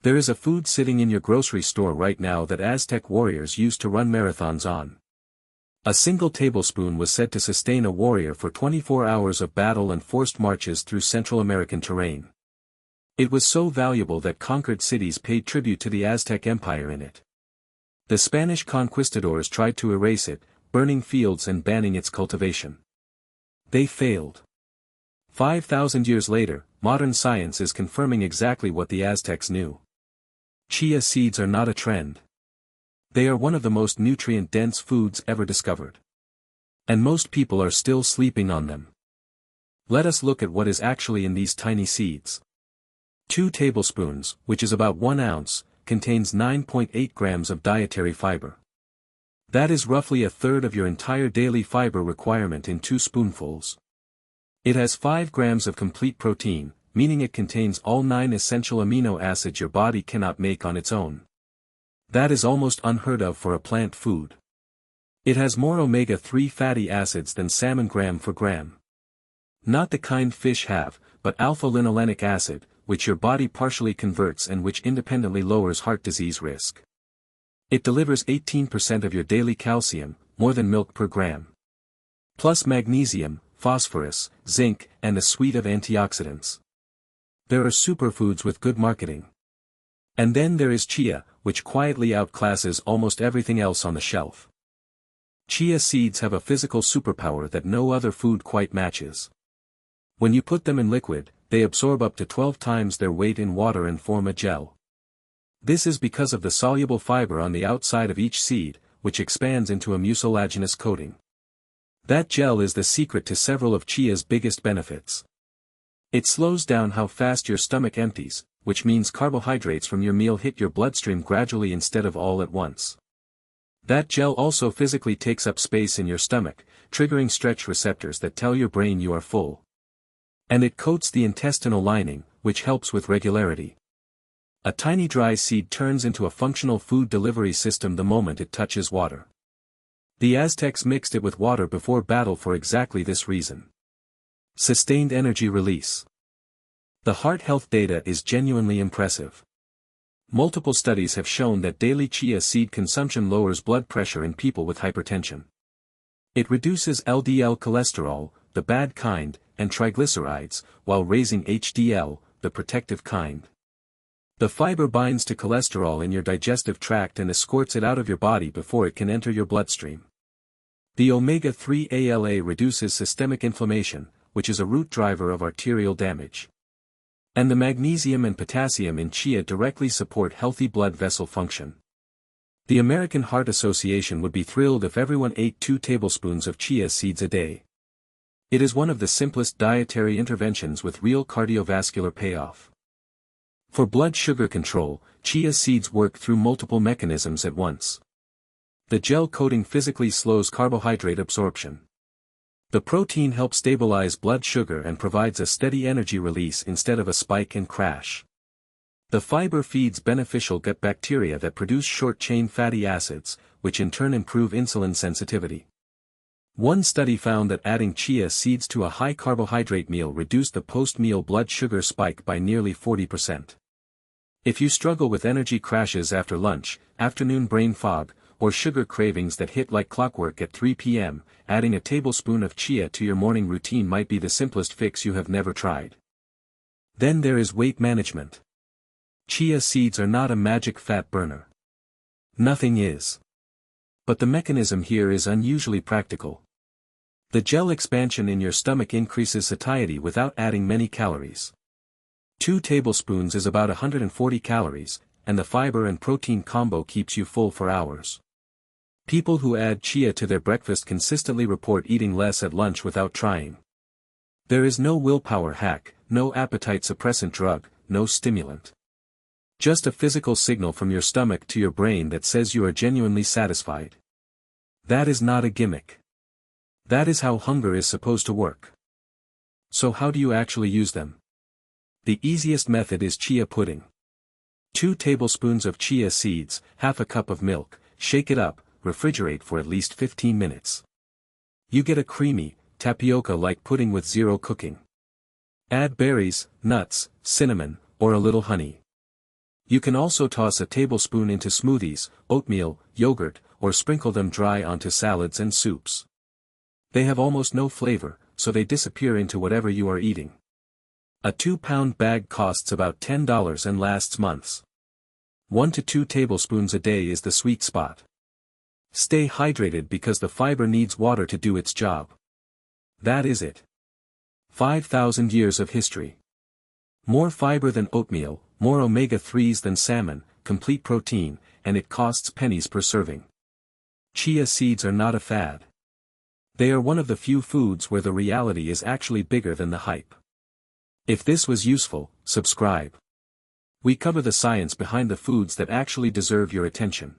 There is a food sitting in your grocery store right now that Aztec warriors used to run marathons on. A single tablespoon was said to sustain a warrior for 24 hours of battle and forced marches through Central American terrain. It was so valuable that conquered cities paid tribute to the Aztec Empire in it. The Spanish conquistadors tried to erase it, burning fields and banning its cultivation. They failed. 5,000 years later, modern science is confirming exactly what the Aztecs knew. Chia seeds are not a trend. They are one of the most nutrient-dense foods ever discovered. And most people are still sleeping on them. Let us look at what is actually in these tiny seeds. 2 tablespoons, which is about 1 ounce, contains 9.8 grams of dietary fiber. That is roughly a third of your entire daily fiber requirement in 2 spoonfuls. It has 5 grams of complete protein, meaning it contains all 9 essential amino acids your body cannot make on its own. That is almost unheard of for a plant food. It has more omega-3 fatty acids than salmon gram for gram. Not the kind fish have, but alpha-linolenic acid, which your body partially converts and which independently lowers heart disease risk. It delivers 18% of your daily calcium, more than milk per gram. Plus magnesium, phosphorus, zinc, and a suite of antioxidants. There are superfoods with good marketing. And then there is chia, which quietly outclasses almost everything else on the shelf. Chia seeds have a physical superpower that no other food quite matches. When you put them in liquid, they absorb up to 12 times their weight in water and form a gel. This is because of the soluble fiber on the outside of each seed, which expands into a mucilaginous coating. That gel is the secret to several of chia's biggest benefits. It slows down how fast your stomach empties, which means carbohydrates from your meal hit your bloodstream gradually instead of all at once. That gel also physically takes up space in your stomach, triggering stretch receptors that tell your brain you are full. And it coats the intestinal lining, which helps with regularity. A tiny dry seed turns into a functional food delivery system the moment it touches water. The Aztecs mixed it with water before battle for exactly this reason. Sustained energy release. The heart health data is genuinely impressive. Multiple studies have shown that daily chia seed consumption lowers blood pressure in people with hypertension. It reduces LDL cholesterol, the bad kind, and triglycerides, while raising HDL, the protective kind. The fiber binds to cholesterol in your digestive tract and escorts it out of your body before it can enter your bloodstream. The omega-3 ALA reduces systemic inflammation, which is a root driver of arterial damage. And the magnesium and potassium in chia directly support healthy blood vessel function. The American Heart Association would be thrilled if everyone ate 2 tablespoons of chia seeds a day. It is one of the simplest dietary interventions with real cardiovascular payoff. For blood sugar control, chia seeds work through multiple mechanisms at once. The gel coating physically slows carbohydrate absorption. The protein helps stabilize blood sugar and provides a steady energy release instead of a spike and crash. The fiber feeds beneficial gut bacteria that produce short-chain fatty acids, which in turn improve insulin sensitivity. One study found that adding chia seeds to a high-carbohydrate meal reduced the post-meal blood sugar spike by nearly 40%. If you struggle with energy crashes after lunch, afternoon brain fog, or sugar cravings that hit like clockwork at 3 p.m., adding a tablespoon of chia to your morning routine might be the simplest fix you have never tried. Then there is weight management. Chia seeds are not a magic fat burner. Nothing is. But the mechanism here is unusually practical. The gel expansion in your stomach increases satiety without adding many calories. 2 tablespoons is about 140 calories, and the fiber and protein combo keeps you full for hours. People who add chia to their breakfast consistently report eating less at lunch without trying. There is no willpower hack, no appetite suppressant drug, no stimulant. Just a physical signal from your stomach to your brain that says you are genuinely satisfied. That is not a gimmick. That is how hunger is supposed to work. So how do you actually use them? The easiest method is chia pudding. 2 tablespoons of chia seeds, half a cup of milk, shake it up, refrigerate for at least 15 minutes. You get a creamy, tapioca-like pudding with zero cooking. Add berries, nuts, cinnamon, or a little honey. You can also toss a tablespoon into smoothies, oatmeal, yogurt, or sprinkle them dry onto salads and soups. They have almost no flavor, so they disappear into whatever you are eating. A 2-pound bag costs about $10 and lasts months. 1 to 2 tablespoons a day is the sweet spot. Stay hydrated because the fiber needs water to do its job. That is it. 5,000 years of history. More fiber than oatmeal, more omega-3s than salmon, complete protein, and it costs pennies per serving. Chia seeds are not a fad. They are one of the few foods where the reality is actually bigger than the hype. If this was useful, subscribe. We cover the science behind the foods that actually deserve your attention.